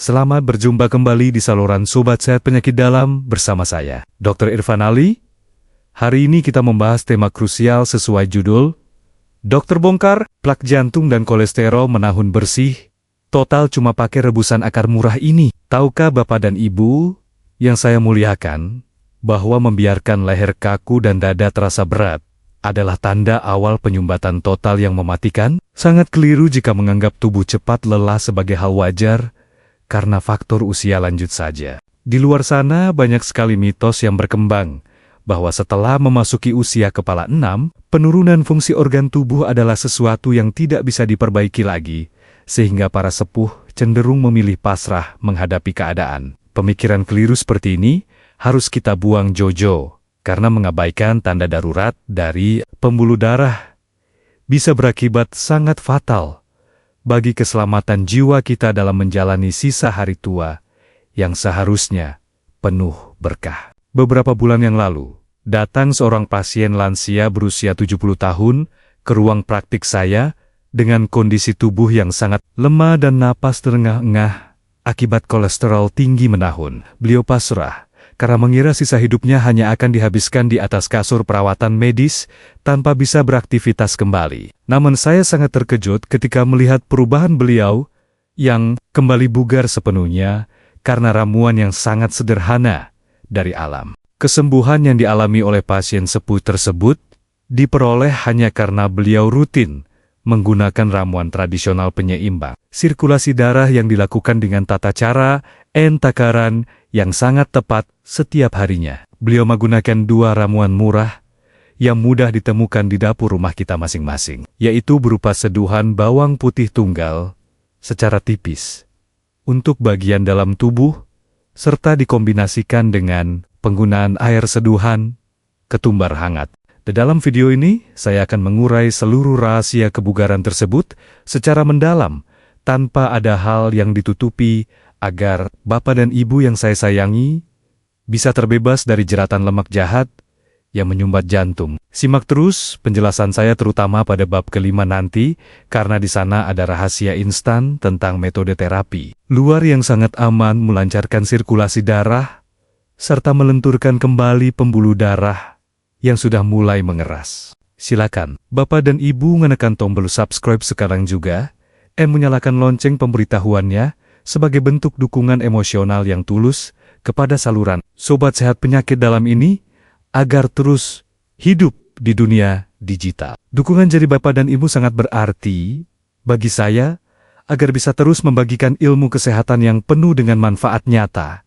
Selamat berjumpa kembali di saluran Sobat Sehat Penyakit Dalam bersama saya, Dr. Irfan Ali. Hari ini kita membahas tema krusial sesuai judul, Dokter bongkar, plak jantung dan kolesterol menahun bersih, total cuma pakai rebusan akar murah ini. Tahukah Bapak dan Ibu yang saya muliakan, bahwa membiarkan leher kaku dan dada terasa berat adalah tanda awal penyumbatan total yang mematikan? Sangat keliru jika menganggap tubuh cepat lelah sebagai hal wajar, karena faktor usia lanjut saja. Di luar sana banyak sekali mitos yang berkembang, bahwa setelah memasuki usia kepala 6, penurunan fungsi organ tubuh adalah sesuatu yang tidak bisa diperbaiki lagi, sehingga para sepuh cenderung memilih pasrah menghadapi keadaan. Pemikiran keliru seperti ini harus kita buang jojo, karena mengabaikan tanda darurat dari pembuluh darah bisa berakibat sangat fatal bagi keselamatan jiwa kita dalam menjalani sisa hari tua yang seharusnya penuh berkah. Beberapa bulan yang lalu, datang seorang pasien lansia berusia 70 tahun ke ruang praktik saya dengan kondisi tubuh yang sangat lemah dan napas terengah-engah akibat kolesterol tinggi menahun. Beliau pasrah karena mengira sisa hidupnya hanya akan dihabiskan di atas kasur perawatan medis tanpa bisa beraktivitas kembali. Namun saya sangat terkejut ketika melihat perubahan beliau yang kembali bugar sepenuhnya karena ramuan yang sangat sederhana dari alam. Kesembuhan yang dialami oleh pasien sepuh tersebut diperoleh hanya karena beliau rutin menggunakan ramuan tradisional penyeimbang sirkulasi darah yang dilakukan dengan tata cara takaran yang sangat tepat setiap harinya. Beliau menggunakan 2 ramuan murah yang mudah ditemukan di dapur rumah kita masing-masing, yaitu berupa seduhan bawang putih tunggal secara tipis untuk bagian dalam tubuh, serta dikombinasikan dengan penggunaan air seduhan ketumbar hangat. Di dalam video ini, saya akan mengurai seluruh rahasia kebugaran tersebut secara mendalam, tanpa ada hal yang ditutupi, agar Bapak dan Ibu yang saya sayangi bisa terbebas dari jeratan lemak jahat yang menyumbat jantung. Simak terus penjelasan saya terutama pada bab kelima nanti, karena di sana ada rahasia instan tentang metode terapi luar yang sangat aman melancarkan sirkulasi darah, serta melenturkan kembali pembuluh darah yang sudah mulai mengeras. Silakan Bapak dan Ibu menekan tombol subscribe sekarang juga, menyalakan lonceng pemberitahuannya, sebagai bentuk dukungan emosional yang tulus kepada saluran Sobat Sehat Penyakit Dalam ini, agar terus hidup di dunia digital. Dukungan dari Bapak dan Ibu sangat berarti bagi saya, agar bisa terus membagikan ilmu kesehatan yang penuh dengan manfaat nyata,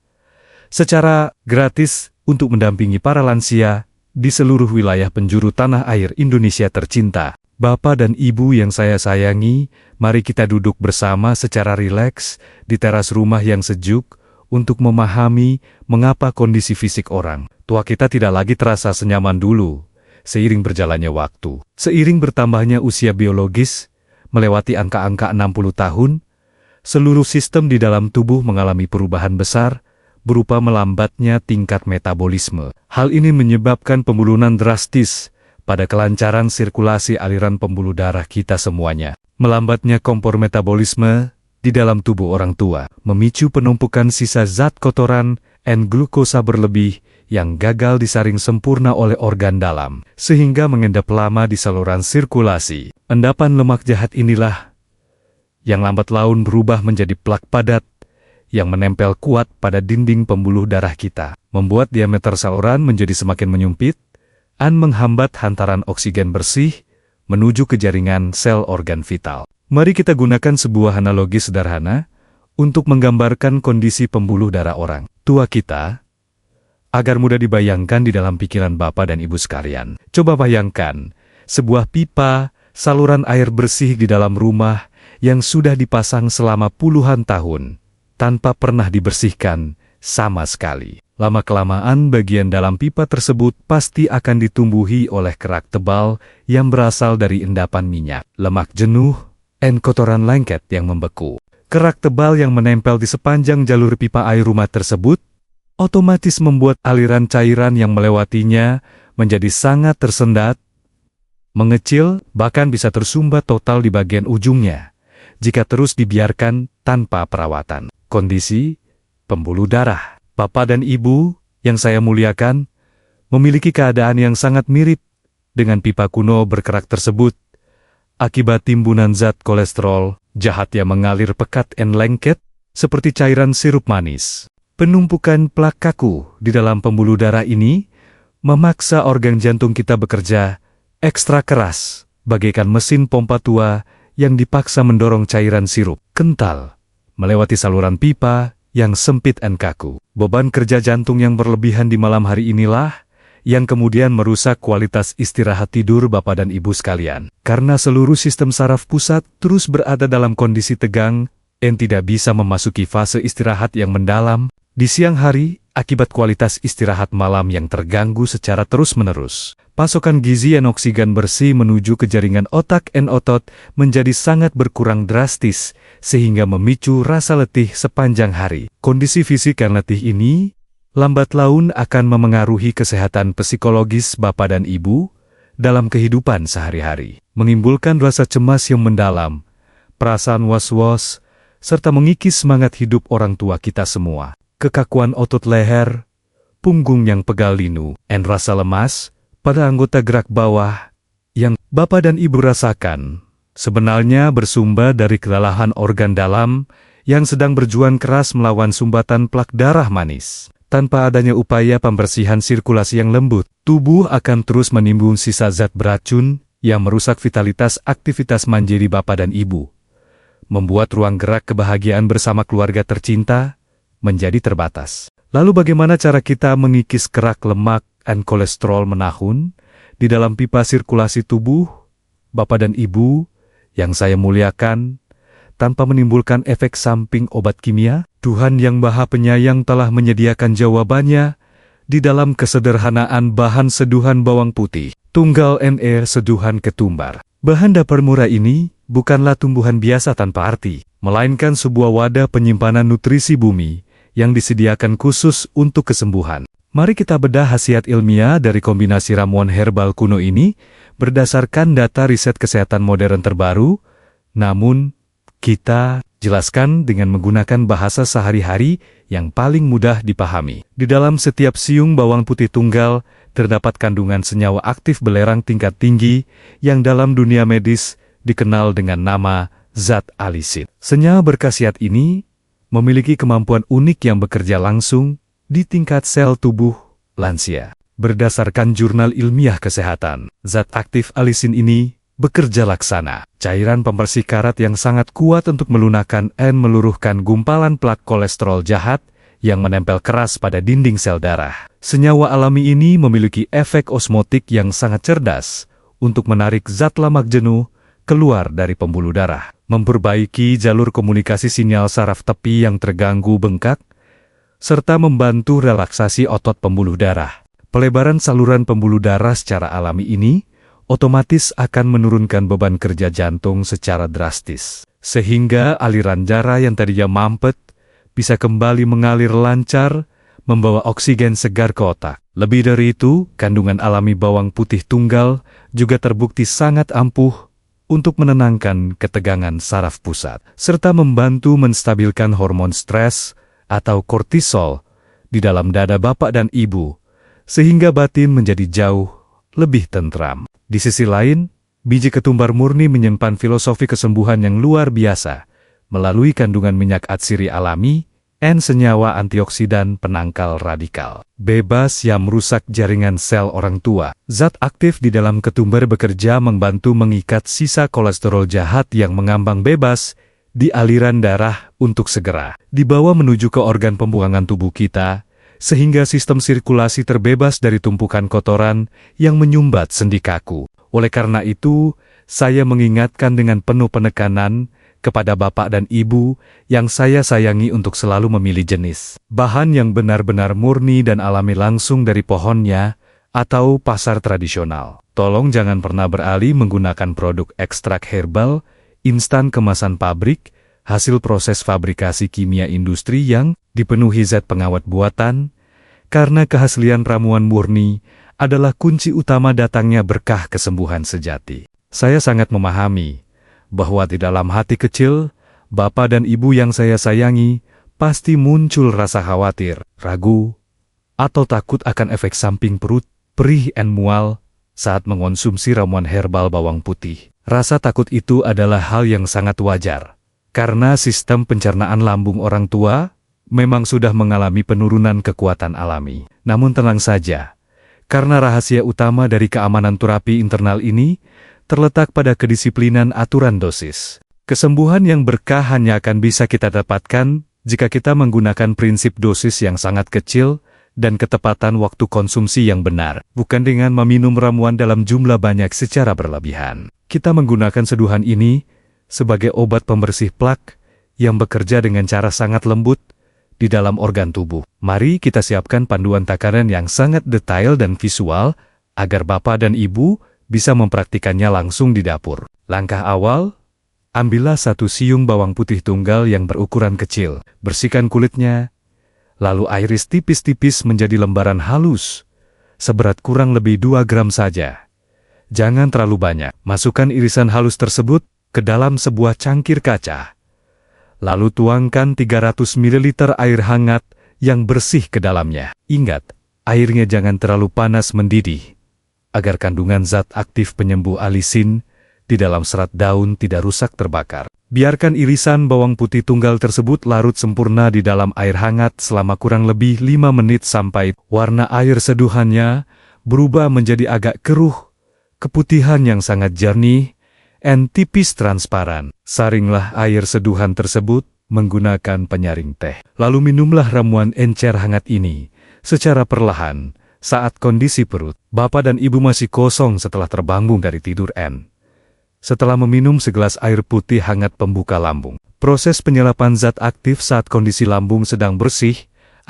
secara gratis untuk mendampingi para lansia di seluruh wilayah penjuru tanah air Indonesia tercinta. Bapak dan Ibu yang saya sayangi, mari kita duduk bersama secara rileks di teras rumah yang sejuk untuk memahami mengapa kondisi fisik orang tua kita tidak lagi terasa senyaman dulu seiring berjalannya waktu. Seiring bertambahnya usia biologis, melewati angka-angka 60 tahun, seluruh sistem di dalam tubuh mengalami perubahan besar, berupa melambatnya tingkat metabolisme. Hal ini menyebabkan penurunan drastis pada kelancaran sirkulasi aliran pembuluh darah kita semuanya. Melambatnya kompor metabolisme di dalam tubuh orang tua memicu penumpukan sisa zat kotoran glukosa berlebih yang gagal disaring sempurna oleh organ dalam, sehingga mengendap lama di saluran sirkulasi. Endapan lemak jahat inilah yang lambat laun berubah menjadi plak padat yang menempel kuat pada dinding pembuluh darah kita, membuat diameter saluran menjadi semakin menyempit dan menghambat hantaran oksigen bersih menuju ke jaringan sel organ vital. Mari kita gunakan sebuah analogi sederhana untuk menggambarkan kondisi pembuluh darah orang tua kita, agar mudah dibayangkan di dalam pikiran Bapak dan Ibu sekalian. Coba bayangkan sebuah pipa saluran air bersih di dalam rumah yang sudah dipasang selama puluhan tahun, tanpa pernah dibersihkan sama sekali. Lama-kelamaan bagian dalam pipa tersebut pasti akan ditumbuhi oleh kerak tebal yang berasal dari endapan minyak, lemak jenuh, dan kotoran lengket yang membeku. Kerak tebal yang menempel di sepanjang jalur pipa air rumah tersebut otomatis membuat aliran cairan yang melewatinya menjadi sangat tersendat, mengecil, bahkan bisa tersumbat total di bagian ujungnya. jika terus dibiarkan tanpa perawatan. Kondisi pembuluh darah. Bapak dan Ibu yang saya muliakan, memiliki keadaan yang sangat mirip dengan pipa kuno berkerak tersebut, akibat timbunan zat kolesterol jahat yang mengalir pekat dan lengket seperti cairan sirup manis. Penumpukan plak kaku di dalam pembuluh darah ini memaksa organ jantung kita bekerja ekstra keras, bagaikan mesin pompa tua yang dipaksa mendorong cairan sirup kental melewati saluran pipa yang sempit dan kaku. Beban kerja jantung yang berlebihan di malam hari inilah yang kemudian merusak kualitas istirahat tidur Bapak dan Ibu sekalian. Karena seluruh sistem saraf pusat terus berada dalam kondisi tegang dan tidak bisa memasuki fase istirahat yang mendalam di siang hari akibat kualitas istirahat malam yang terganggu secara terus-menerus. Pasokan gizi dan oksigen bersih menuju ke jaringan otak dan otot menjadi sangat berkurang drastis, sehingga memicu rasa letih sepanjang hari. Kondisi fisik yang letih ini lambat laun akan memengaruhi kesehatan psikologis Bapak dan Ibu dalam kehidupan sehari-hari, menimbulkan rasa cemas yang mendalam, perasaan was-was, serta mengikis semangat hidup orang tua kita semua. Kekakuan otot leher, punggung yang pegal linu, dan rasa lemas pada anggota gerak bawah yang Bapak dan Ibu rasakan sebenarnya bersumber dari kelelahan organ dalam yang sedang berjuang keras melawan sumbatan plak darah manis. Tanpa adanya upaya pembersihan sirkulasi yang lembut, tubuh akan terus menimbun sisa zat beracun yang merusak vitalitas aktivitas mandiri Bapak dan Ibu, membuat ruang gerak kebahagiaan bersama keluarga tercinta menjadi terbatas. Lalu bagaimana cara kita mengikis kerak lemak dan kolesterol menahun di dalam pipa sirkulasi tubuh Bapak dan Ibu yang saya muliakan tanpa menimbulkan efek samping obat kimia? Tuhan yang Maha Penyayang telah menyediakan jawabannya di dalam kesederhanaan bahan seduhan bawang putih, tunggal NR seduhan ketumbar. Bahan dapur murah ini bukanlah tumbuhan biasa tanpa arti, melainkan sebuah wadah penyimpanan nutrisi bumi yang disediakan khusus untuk kesembuhan. Mari kita bedah khasiat ilmiah dari kombinasi ramuan herbal kuno ini berdasarkan data riset kesehatan modern terbaru, namun kita jelaskan dengan menggunakan bahasa sehari-hari yang paling mudah dipahami. Di dalam setiap siung bawang putih tunggal terdapat kandungan senyawa aktif belerang tingkat tinggi yang dalam dunia medis dikenal dengan nama zat alisin. Senyawa berkhasiat ini memiliki kemampuan unik yang bekerja langsung di tingkat sel tubuh lansia. Berdasarkan jurnal ilmiah kesehatan, zat aktif alisin ini bekerja laksana cairan pembersih karat yang sangat kuat untuk melunakkan dan meluruhkan gumpalan plak kolesterol jahat yang menempel keras pada dinding sel darah. Senyawa alami ini memiliki efek osmotik yang sangat cerdas untuk menarik zat lemak jenuh keluar dari pembuluh darah, memperbaiki jalur komunikasi sinyal saraf tepi yang terganggu bengkak, serta membantu relaksasi otot pembuluh darah. Pelebaran saluran pembuluh darah secara alami ini otomatis akan menurunkan beban kerja jantung secara drastis, sehingga aliran darah yang tadinya mampet bisa kembali mengalir lancar, membawa oksigen segar ke otak. Lebih dari itu, kandungan alami bawang putih tunggal juga terbukti sangat ampuh untuk menenangkan ketegangan saraf pusat, serta membantu menstabilkan hormon stres atau kortisol di dalam dada Bapak dan Ibu, sehingga batin menjadi jauh lebih tentram. Di sisi lain, biji ketumbar murni menyimpan filosofi kesembuhan yang luar biasa, melalui kandungan minyak atsiri alami dan senyawa antioksidan penangkal radikal bebas yang merusak jaringan sel orang tua. Zat aktif di dalam ketumbar bekerja membantu mengikat sisa kolesterol jahat yang mengambang bebas di aliran darah untuk segera dibawa menuju ke organ pembuangan tubuh kita, sehingga sistem sirkulasi terbebas dari tumpukan kotoran yang menyumbat sendi kaku. Oleh karena itu, saya mengingatkan dengan penuh penekanan kepada Bapak dan Ibu yang saya sayangi untuk selalu memilih jenis bahan yang benar-benar murni dan alami langsung dari pohonnya atau pasar tradisional. Tolong jangan pernah beralih menggunakan produk ekstrak herbal, instan kemasan pabrik, hasil proses fabrikasi kimia industri yang dipenuhi zat pengawet buatan, karena keaslian ramuan murni adalah kunci utama datangnya berkah kesembuhan sejati. Saya sangat memahami bahwa di dalam hati kecil, Bapak dan Ibu yang saya sayangi, pasti muncul rasa khawatir, ragu, atau takut akan efek samping perut, perih dan mual saat mengonsumsi ramuan herbal bawang putih. Rasa takut itu adalah hal yang sangat wajar, karena sistem pencernaan lambung orang tua memang sudah mengalami penurunan kekuatan alami. Namun tenang saja, karena rahasia utama dari keamanan terapi internal ini terletak pada kedisiplinan aturan dosis. Kesembuhan yang berkah hanya akan bisa kita dapatkan jika kita menggunakan prinsip dosis yang sangat kecil dan ketepatan waktu konsumsi yang benar, bukan dengan meminum ramuan dalam jumlah banyak secara berlebihan. Kita menggunakan seduhan ini sebagai obat pembersih plak yang bekerja dengan cara sangat lembut di dalam organ tubuh. Mari kita siapkan panduan takaran yang sangat detail dan visual agar Bapak dan Ibu bisa mempraktikannya langsung di dapur. Langkah awal, ambillah 1 siung bawang putih tunggal yang berukuran kecil. Bersihkan kulitnya, lalu iris tipis-tipis menjadi lembaran halus, seberat kurang lebih 2 gram saja. Jangan terlalu banyak. Masukkan irisan halus tersebut ke dalam sebuah cangkir kaca. Lalu tuangkan 300 ml air hangat yang bersih ke dalamnya. Ingat, airnya jangan terlalu panas mendidih, agar kandungan zat aktif penyembuh alisin di dalam serat daun tidak rusak terbakar. Biarkan irisan bawang putih tunggal tersebut larut sempurna di dalam air hangat selama kurang lebih 5 menit sampai warna air seduhannya berubah menjadi agak keruh, keputihan yang sangat jernih, dan tipis transparan. Saringlah air seduhan tersebut menggunakan penyaring teh. Lalu minumlah ramuan encer hangat ini secara perlahan saat kondisi perut Bapak dan Ibu masih kosong setelah terbangun dari tidur. Setelah meminum segelas air putih hangat pembuka lambung, proses penyerapan zat aktif saat kondisi lambung sedang bersih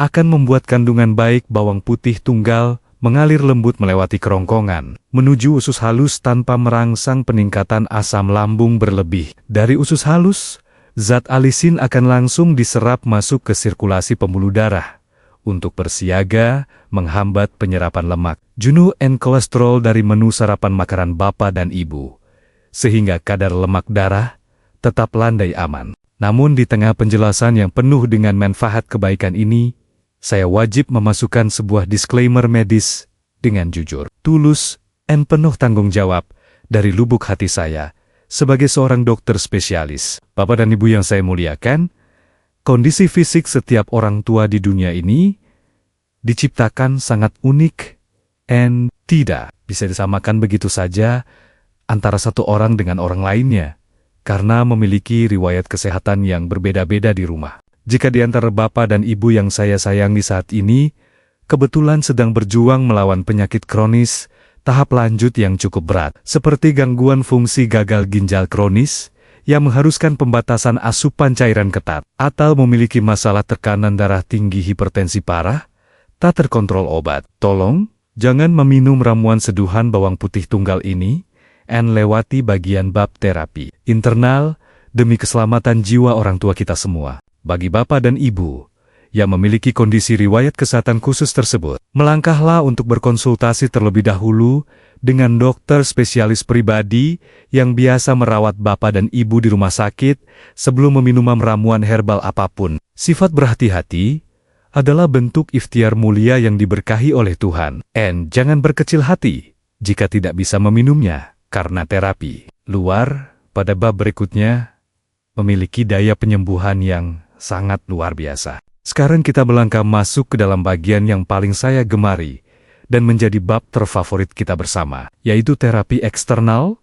akan membuat kandungan baik bawang putih tunggal mengalir lembut melewati kerongkongan, menuju usus halus tanpa merangsang peningkatan asam lambung berlebih. Dari usus halus, zat alisin akan langsung diserap masuk ke sirkulasi pembuluh darah, untuk bersiaga menghambat penyerapan lemak, jenuh dan kolesterol dari menu sarapan makanan Bapak dan Ibu, sehingga kadar lemak darah tetap landai aman. Namun di tengah penjelasan yang penuh dengan manfaat kebaikan ini, saya wajib memasukkan sebuah disclaimer medis dengan jujur, tulus, dan penuh tanggung jawab dari lubuk hati saya sebagai seorang dokter spesialis. Bapak dan Ibu yang saya muliakan, kondisi fisik setiap orang tua di dunia ini diciptakan sangat unik dan tidak bisa disamakan begitu saja antara satu orang dengan orang lainnya karena memiliki riwayat kesehatan yang berbeda-beda di rumah. Jika di antara Bapak dan Ibu yang saya sayangi saat ini kebetulan sedang berjuang melawan penyakit kronis tahap lanjut yang cukup berat, seperti gangguan fungsi gagal ginjal kronis yang mengharuskan pembatasan asupan cairan ketat, atau memiliki masalah tekanan darah tinggi hipertensi parah, tak terkontrol obat, tolong jangan meminum ramuan seduhan bawang putih tunggal ini dan lewati bagian bab terapi internal demi keselamatan jiwa orang tua kita semua. Bagi Bapak dan Ibu yang memiliki kondisi riwayat kesehatan khusus tersebut, melangkahlah untuk berkonsultasi terlebih dahulu dengan dokter spesialis pribadi yang biasa merawat Bapak dan Ibu di rumah sakit sebelum meminum ramuan herbal apapun. Sifat berhati-hati adalah bentuk ikhtiar mulia yang diberkahi oleh Tuhan. And jangan berkecil hati jika tidak bisa meminumnya, karena terapi luar pada bab berikutnya memiliki daya penyembuhan yang sangat luar biasa. Sekarang kita melangkah masuk ke dalam bagian yang paling saya gemari dan menjadi bab terfavorit kita bersama, yaitu terapi eksternal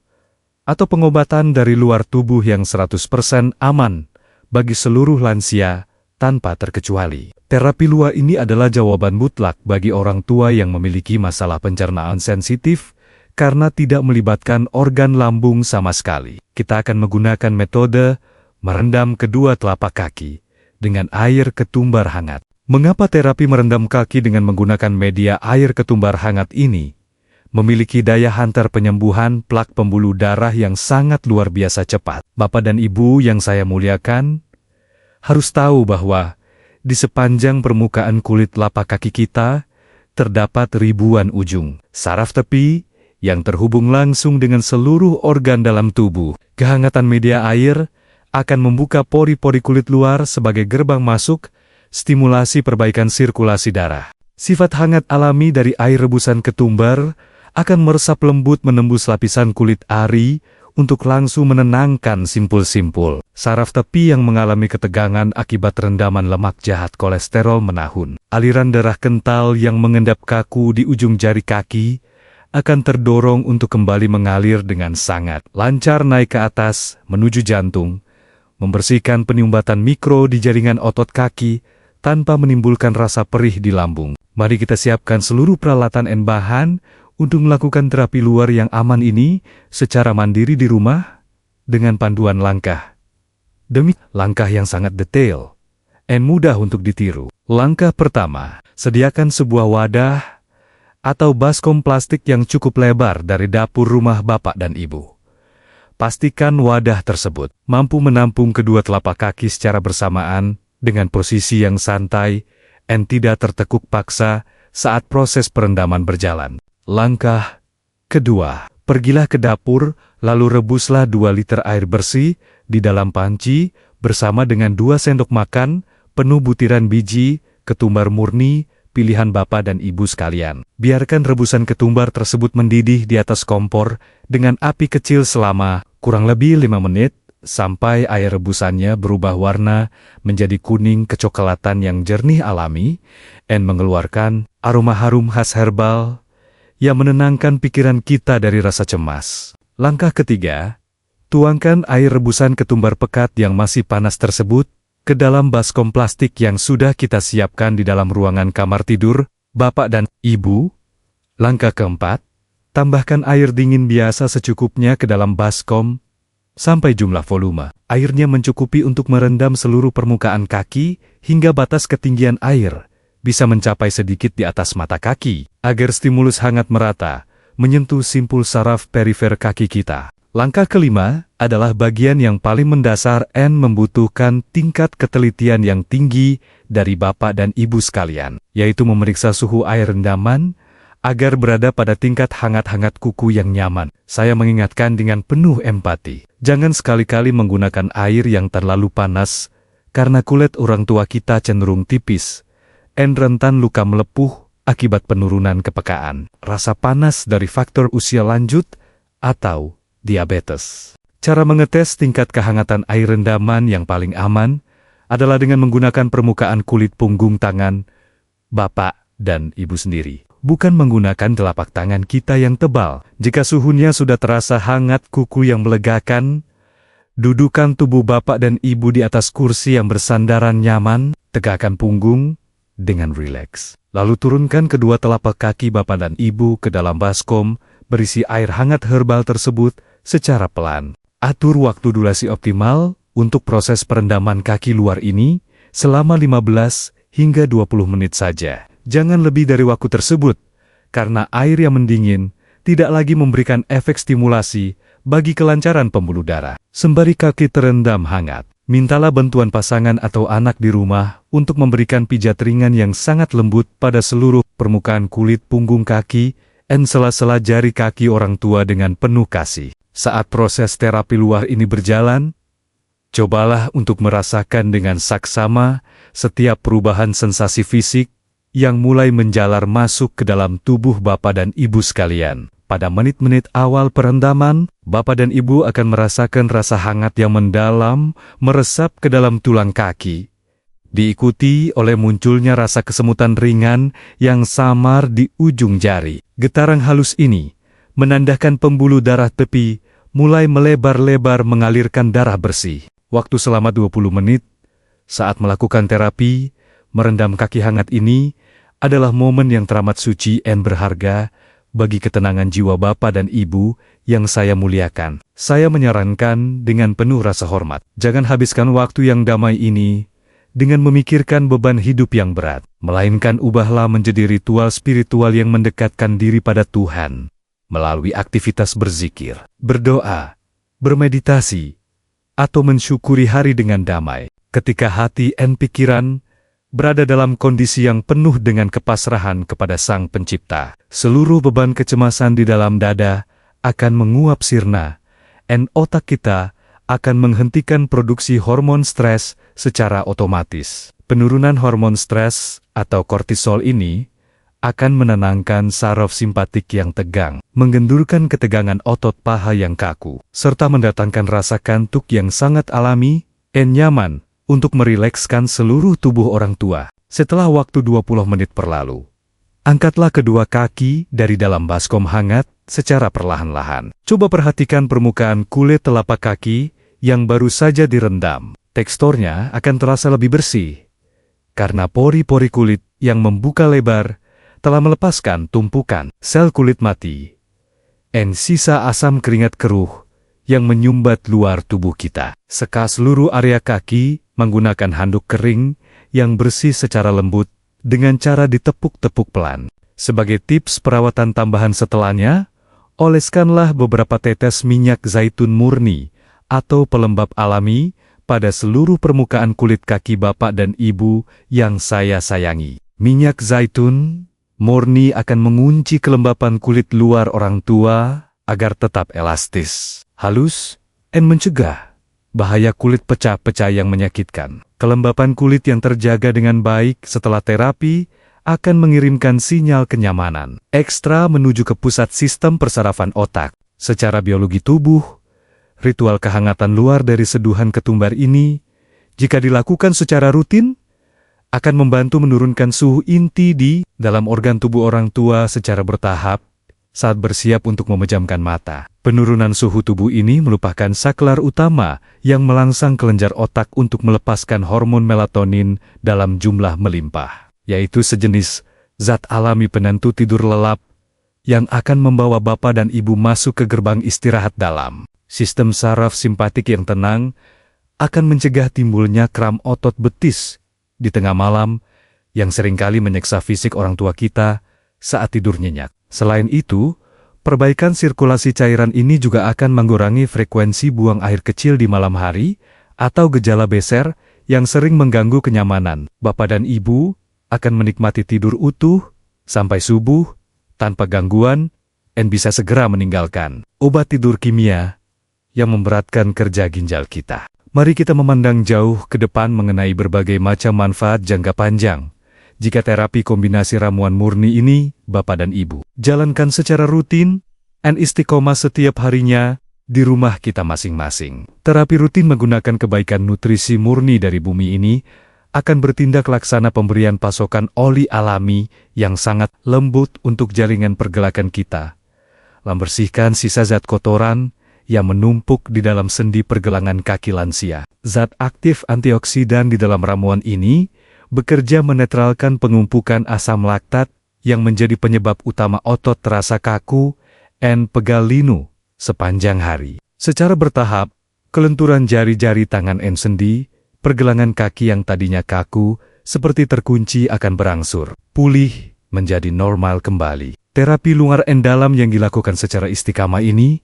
atau pengobatan dari luar tubuh yang 100% aman bagi seluruh lansia tanpa terkecuali. Terapi luar ini adalah jawaban mutlak bagi orang tua yang memiliki masalah pencernaan sensitif karena tidak melibatkan organ lambung sama sekali. Kita akan menggunakan metode merendam kedua telapak kaki dengan air ketumbar hangat. Mengapa terapi merendam kaki dengan menggunakan media air ketumbar hangat ini memiliki daya hantar penyembuhan plak pembuluh darah yang sangat luar biasa cepat? Bapak dan Ibu yang saya muliakan, harus tahu bahwa di sepanjang permukaan kulit telapak kaki kita terdapat ribuan ujung saraf tepi yang terhubung langsung dengan seluruh organ dalam tubuh. Kehangatan media air akan membuka pori-pori kulit luar sebagai gerbang masuk, stimulasi perbaikan sirkulasi darah. Sifat hangat alami dari air rebusan ketumbar akan meresap lembut menembus lapisan kulit ari untuk langsung menenangkan simpul-simpul. Saraf tepi yang mengalami ketegangan akibat rendaman lemak jahat kolesterol menahun. Aliran darah kental yang mengendap kaku di ujung jari kaki akan terdorong untuk kembali mengalir dengan sangat lancar naik ke atas menuju jantung, membersihkan penyumbatan mikro di jaringan otot kaki tanpa menimbulkan rasa perih di lambung. Mari kita siapkan seluruh peralatan dan bahan untuk melakukan terapi luar yang aman ini secara mandiri di rumah dengan panduan langkah demi langkah yang sangat detail dan mudah untuk ditiru. Langkah pertama, sediakan sebuah wadah atau baskom plastik yang cukup lebar dari dapur rumah Bapak dan Ibu. Pastikan wadah tersebut mampu menampung kedua telapak kaki secara bersamaan dengan posisi yang santai dan tidak tertekuk paksa saat proses perendaman berjalan. Langkah kedua, pergilah ke dapur, lalu rebuslah 2 liter air bersih di dalam panci bersama dengan 2 sendok makan penuh butiran biji ketumbar murni pilihan Bapak dan Ibu sekalian. Biarkan rebusan ketumbar tersebut mendidih di atas kompor dengan api kecil selama kurang lebih 5 menit sampai air rebusannya berubah warna menjadi kuning kecoklatan yang jernih alami dan mengeluarkan aroma harum khas herbal yang menenangkan pikiran kita dari rasa cemas. Langkah ketiga, tuangkan air rebusan ketumbar pekat yang masih panas tersebut ke dalam baskom plastik yang sudah kita siapkan di dalam ruangan kamar tidur Bapak dan Ibu. Langkah keempat, tambahkan air dingin biasa secukupnya ke dalam baskom sampai jumlah volume airnya mencukupi untuk merendam seluruh permukaan kaki hingga batas ketinggian air bisa mencapai sedikit di atas mata kaki, agar stimulus hangat merata, menyentuh simpul saraf perifer kaki kita. Langkah kelima adalah bagian yang paling mendasar dan membutuhkan tingkat ketelitian yang tinggi dari Bapak dan Ibu sekalian, yaitu memeriksa suhu air rendaman agar berada pada tingkat hangat-hangat kuku yang nyaman. Saya mengingatkan dengan penuh empati, jangan sekali-kali menggunakan air yang terlalu panas, karena kulit orang tua kita cenderung tipis dan rentan luka melepuh akibat penurunan kepekaan, rasa panas dari faktor usia lanjut, atau diabetes. Cara mengetes tingkat kehangatan air rendaman yang paling aman adalah dengan menggunakan permukaan kulit punggung tangan Bapak dan Ibu sendiri, bukan menggunakan telapak tangan kita yang tebal. Jika suhunya sudah terasa hangat kuku yang melegakan, dudukan tubuh Bapak dan Ibu di atas kursi yang bersandaran nyaman, tegakkan punggung dengan rileks. Lalu turunkan kedua telapak kaki Bapak dan Ibu ke dalam baskom berisi air hangat herbal tersebut secara pelan. Atur waktu durasi optimal untuk proses perendaman kaki luar ini selama 15 hingga 20 menit saja. Jangan lebih dari waktu tersebut, karena air yang mendingin tidak lagi memberikan efek stimulasi bagi kelancaran pembuluh darah. Sembari kaki terendam hangat, mintalah bantuan pasangan atau anak di rumah untuk memberikan pijat ringan yang sangat lembut pada seluruh permukaan kulit punggung kaki dan sela-sela jari kaki orang tua dengan penuh kasih. Saat proses terapi luar ini berjalan, cobalah untuk merasakan dengan saksama setiap perubahan sensasi fisik yang mulai menjalar masuk ke dalam tubuh Bapak dan Ibu sekalian. Pada menit-menit awal perendaman, Bapak dan Ibu akan merasakan rasa hangat yang mendalam meresap ke dalam tulang kaki, diikuti oleh munculnya rasa kesemutan ringan yang samar di ujung jari. Getaran halus ini menandakan pembuluh darah tepi mulai melebar-lebar mengalirkan darah bersih. Waktu selama 20 menit saat melakukan terapi, merendam kaki hangat ini adalah momen yang teramat suci dan berharga bagi ketenangan jiwa Bapak dan Ibu yang saya muliakan. Saya menyarankan dengan penuh rasa hormat, jangan habiskan waktu yang damai ini dengan memikirkan beban hidup yang berat, melainkan ubahlah menjadi ritual spiritual yang mendekatkan diri pada Tuhan melalui aktivitas berzikir, berdoa, bermeditasi, atau mensyukuri hari dengan damai. Ketika hati dan pikiran berada dalam kondisi yang penuh dengan kepasrahan kepada Sang Pencipta. Seluruh beban kecemasan di dalam dada akan menguap sirna, dan otak kita akan menghentikan produksi hormon stres secara otomatis. Penurunan hormon stres atau kortisol ini akan menenangkan saraf simpatik yang tegang, menggendurkan ketegangan otot paha yang kaku, serta mendatangkan rasa kantuk yang sangat alami dan nyaman untuk merilekskan seluruh tubuh orang tua. Setelah waktu 20 menit berlalu, angkatlah kedua kaki dari dalam baskom hangat secara perlahan-lahan. Coba perhatikan permukaan kulit telapak kaki yang baru saja direndam. Teksturnya akan terasa lebih bersih, karena pori-pori kulit yang membuka lebar telah melepaskan tumpukan sel kulit mati dan sisa asam keringat keruh yang menyumbat luar tubuh kita. Seka seluruh area kaki menggunakan handuk kering yang bersih secara lembut dengan cara ditepuk-tepuk pelan. Sebagai tips perawatan tambahan setelahnya, oleskanlah beberapa tetes minyak zaitun murni atau pelembab alami pada seluruh permukaan kulit kaki bapak dan ibu yang saya sayangi. Minyak zaitun murni akan mengunci kelembapan kulit luar orang tua agar tetap elastis, halus, dan mencegah bahaya kulit pecah-pecah yang menyakitkan. Kelembapan kulit yang terjaga dengan baik setelah terapi akan mengirimkan sinyal kenyamanan ekstra menuju ke pusat sistem persarafan otak. Secara biologi tubuh, ritual kehangatan luar dari seduhan ketumbar ini, jika dilakukan secara rutin, akan membantu menurunkan suhu inti di dalam organ tubuh orang tua secara bertahap saat bersiap untuk memejamkan mata. Penurunan suhu tubuh ini merupakan saklar utama yang melangsang kelenjar otak untuk melepaskan hormon melatonin dalam jumlah melimpah, yaitu sejenis zat alami penentu tidur lelap yang akan membawa bapak dan ibu masuk ke gerbang istirahat dalam. Sistem saraf simpatik yang tenang akan mencegah timbulnya kram otot betis di tengah malam yang seringkali menyiksa fisik orang tua kita saat tidur nyenyak. Selain itu, perbaikan sirkulasi cairan ini juga akan mengurangi frekuensi buang air kecil di malam hari atau gejala beser yang sering mengganggu kenyamanan. Bapak dan ibu akan menikmati tidur utuh sampai subuh tanpa gangguan dan bisa segera meninggalkan obat tidur kimia yang memberatkan kerja ginjal kita. Mari kita memandang jauh ke depan mengenai berbagai macam manfaat jangka panjang jika terapi kombinasi ramuan murni ini, Bapak dan Ibu, jalankan secara rutin dan istiqomah setiap harinya di rumah kita masing-masing. Terapi rutin menggunakan kebaikan nutrisi murni dari bumi ini akan bertindak laksana pemberian pasokan oli alami yang sangat lembut untuk jaringan pergerakan kita, membersihkan sisa zat kotoran yang menumpuk di dalam sendi pergelangan kaki lansia. Zat aktif antioksidan di dalam ramuan ini bekerja menetralkan pengumpukan asam laktat yang menjadi penyebab utama otot terasa kaku dan pegal linu sepanjang hari. Secara bertahap, kelenturan jari-jari tangan dan sendi, pergelangan kaki yang tadinya kaku seperti terkunci akan berangsur pulih menjadi normal kembali. Terapi luar dan dalam yang dilakukan secara istiqamah ini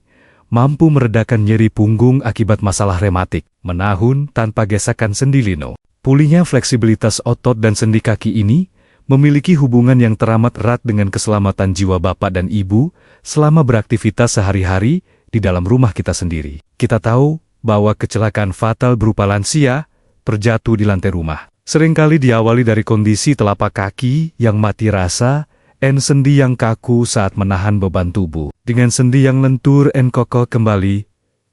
mampu meredakan nyeri punggung akibat masalah rematik, menahun tanpa gesekan sendi linu. Pulihnya fleksibilitas otot dan sendi kaki ini memiliki hubungan yang teramat erat dengan keselamatan jiwa bapak dan ibu selama beraktivitas sehari-hari di dalam rumah kita sendiri. Kita tahu bahwa kecelakaan fatal berupa lansia terjatuh di lantai rumah seringkali diawali dari kondisi telapak kaki yang mati rasa dan sendi yang kaku saat menahan beban tubuh. Dengan sendi yang lentur dan kokoh kembali,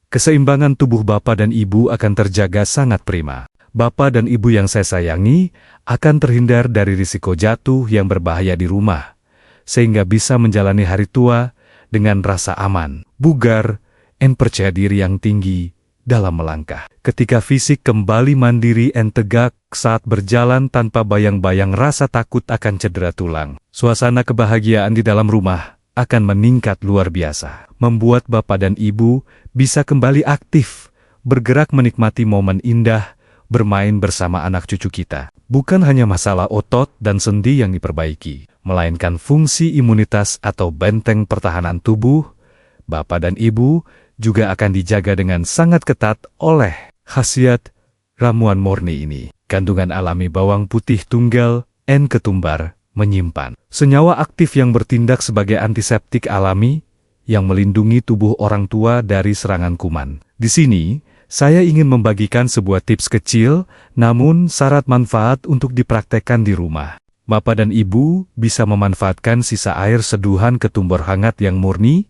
keseimbangan tubuh bapak dan ibu akan terjaga sangat prima. Bapak dan ibu yang saya sayangi akan terhindar dari risiko jatuh yang berbahaya di rumah, sehingga bisa menjalani hari tua dengan rasa aman, bugar, dan percaya diri yang tinggi dalam melangkah. Ketika fisik kembali mandiri dan tegak saat berjalan tanpa bayang-bayang rasa takut akan cedera tulang, suasana kebahagiaan di dalam rumah akan meningkat luar biasa, membuat bapak dan ibu bisa kembali aktif, bergerak menikmati momen indah, bermain bersama anak cucu kita. Bukan hanya masalah otot dan sendi yang diperbaiki, melainkan fungsi imunitas atau benteng pertahanan tubuh, bapak dan ibu juga akan dijaga dengan sangat ketat oleh khasiat ramuan murni ini. Kandungan alami bawang putih tunggal, N-ketumbar, menyimpan senyawa aktif yang bertindak sebagai antiseptik alami yang melindungi tubuh orang tua dari serangan kuman. Di sini, saya ingin membagikan sebuah tips kecil, namun syarat manfaat untuk dipraktekkan di rumah. Bapak dan Ibu bisa memanfaatkan sisa air seduhan ketumbar hangat yang murni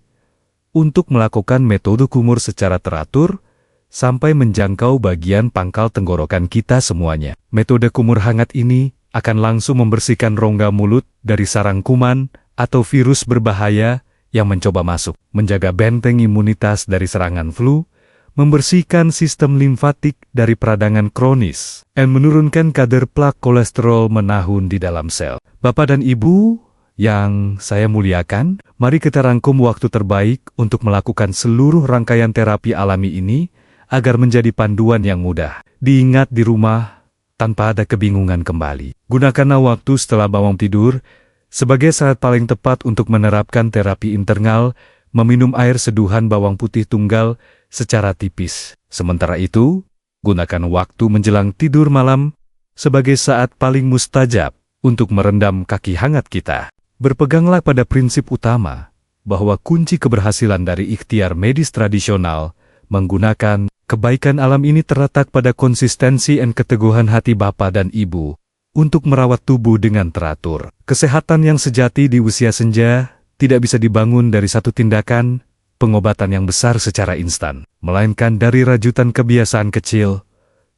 untuk melakukan metode kumur secara teratur sampai menjangkau bagian pangkal tenggorokan kita semuanya. Metode kumur hangat ini akan langsung membersihkan rongga mulut dari sarang kuman atau virus berbahaya yang mencoba masuk, menjaga benteng imunitas dari serangan flu, membersihkan sistem limfatik dari peradangan kronis, dan menurunkan kadar plak kolesterol menahun di dalam sel. Bapak dan Ibu yang saya muliakan, mari kita rangkum waktu terbaik untuk melakukan seluruh rangkaian terapi alami ini agar menjadi panduan yang mudah diingat di rumah tanpa ada kebingungan kembali. Gunakanlah waktu setelah bangun tidur sebagai saat paling tepat untuk menerapkan terapi internal, meminum air seduhan bawang putih tunggal secara tipis. Sementara itu, gunakan waktu menjelang tidur malam sebagai saat paling mustajab untuk merendam kaki hangat kita. Berpeganglah pada prinsip utama bahwa kunci keberhasilan dari ikhtiar medis tradisional menggunakan kebaikan alam ini terletak pada konsistensi dan keteguhan hati Bapak dan Ibu untuk merawat tubuh dengan teratur. Kesehatan yang sejati di usia senja tidak bisa dibangun dari satu tindakan pengobatan yang besar secara instan, melainkan dari rajutan kebiasaan kecil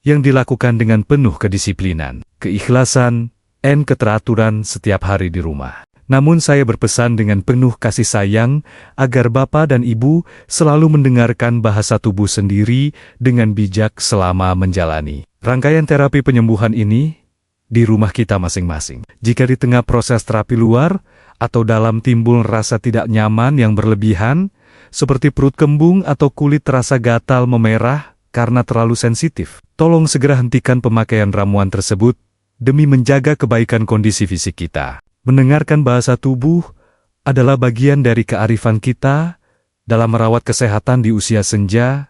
yang dilakukan dengan penuh kedisiplinan, keikhlasan, dan keteraturan setiap hari di rumah. Namun saya berpesan dengan penuh kasih sayang agar Bapak dan Ibu selalu mendengarkan bahasa tubuh sendiri dengan bijak selama menjalani rangkaian terapi penyembuhan ini di rumah kita masing-masing. Jika di tengah proses terapi luar atau dalam timbul rasa tidak nyaman yang berlebihan, seperti perut kembung atau kulit terasa gatal memerah karena terlalu sensitif, tolong segera hentikan pemakaian ramuan tersebut demi menjaga kebaikan kondisi fisik kita. Mendengarkan bahasa tubuh adalah bagian dari kearifan kita dalam merawat kesehatan di usia senja,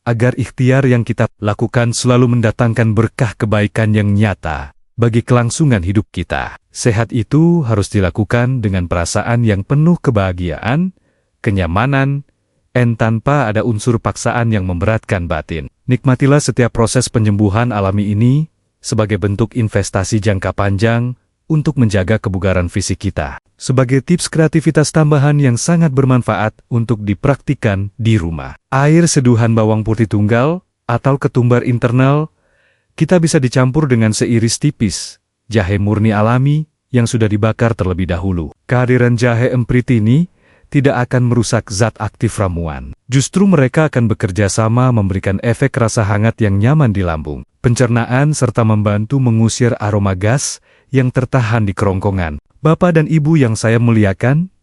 agar ikhtiar yang kita lakukan selalu mendatangkan berkah kebaikan yang nyata bagi kelangsungan hidup kita. Sehat itu harus dilakukan dengan perasaan yang penuh kebahagiaan, kenyamanan, dan tanpa ada unsur paksaan yang memberatkan batin. Nikmatilah setiap proses penyembuhan alami ini sebagai bentuk investasi jangka panjang untuk menjaga kebugaran fisik kita. Sebagai tips kreativitas tambahan yang sangat bermanfaat untuk dipraktikkan di rumah. Air seduhan bawang putih tunggal atau ketumbar internal kita bisa dicampur dengan seiris tipis jahe murni alami yang sudah dibakar terlebih dahulu. Kehadiran jahe emprit ini tidak akan merusak zat aktif ramuan. Justru mereka akan bekerja sama memberikan efek rasa hangat yang nyaman di lambung, pencernaan serta membantu mengusir aroma gas yang tertahan di kerongkongan. Bapak dan Ibu yang saya muliakan,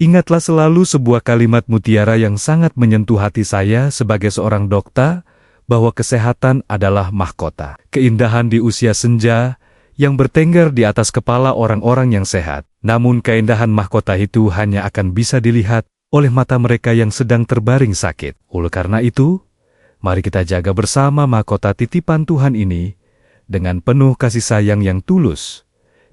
ingatlah selalu sebuah kalimat mutiara yang sangat menyentuh hati saya sebagai seorang dokter, bahwa kesehatan adalah mahkota. Keindahan di usia senja yang bertengger di atas kepala orang-orang yang sehat. Namun keindahan mahkota itu hanya akan bisa dilihat oleh mata mereka yang sedang terbaring sakit. Oleh karena itu, mari kita jaga bersama mahkota titipan Tuhan ini dengan penuh kasih sayang yang tulus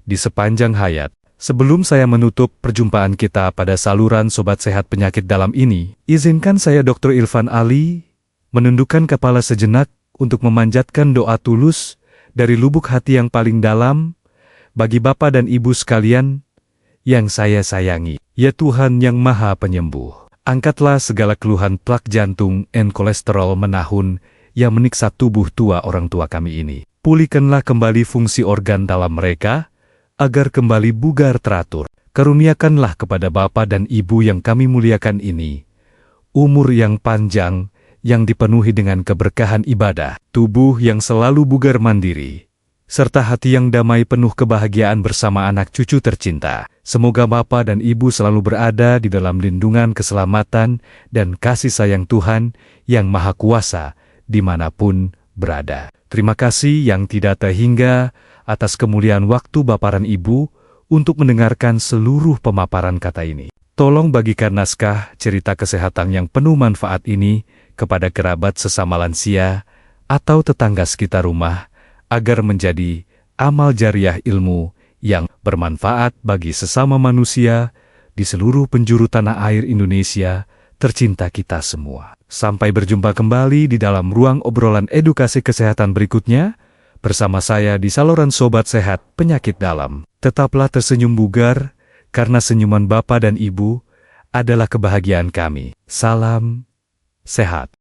di sepanjang hayat. Sebelum saya menutup perjumpaan kita pada saluran Sobat Sehat Penyakit Dalam ini, izinkan saya Dr. Irfan Ali menundukkan kepala sejenak untuk memanjatkan doa tulus dari lubuk hati yang paling dalam bagi Bapak dan Ibu sekalian yang saya sayangi. Ya Tuhan yang Maha Penyembuh, angkatlah segala keluhan plak jantung dan kolesterol menahun yang meniksa tubuh tua orang tua kami ini. Pulihkanlah kembali fungsi organ dalam mereka, agar kembali bugar teratur. Karuniakanlah kepada Bapak dan Ibu yang kami muliakan ini umur yang panjang, yang dipenuhi dengan keberkahan ibadah, tubuh yang selalu bugar mandiri, serta hati yang damai penuh kebahagiaan bersama anak cucu tercinta. Semoga Bapak dan Ibu selalu berada di dalam lindungan keselamatan dan kasih sayang Tuhan yang Maha Kuasa dimanapun berada. Terima kasih yang tidak terhingga atas kemuliaan waktu Bapak dan Ibu untuk mendengarkan seluruh pemaparan kata ini. Tolong bagikan naskah cerita kesehatan yang penuh manfaat ini kepada kerabat sesama lansia atau tetangga sekitar rumah, agar menjadi amal jariah ilmu yang bermanfaat bagi sesama manusia di seluruh penjuru tanah air Indonesia tercinta kita semua. Sampai berjumpa kembali di dalam ruang obrolan edukasi kesehatan berikutnya, bersama saya di saluran Sobat Sehat Penyakit Dalam. Tetaplah tersenyum bugar, karena senyuman Bapak dan Ibu adalah kebahagiaan kami. Salam sehat.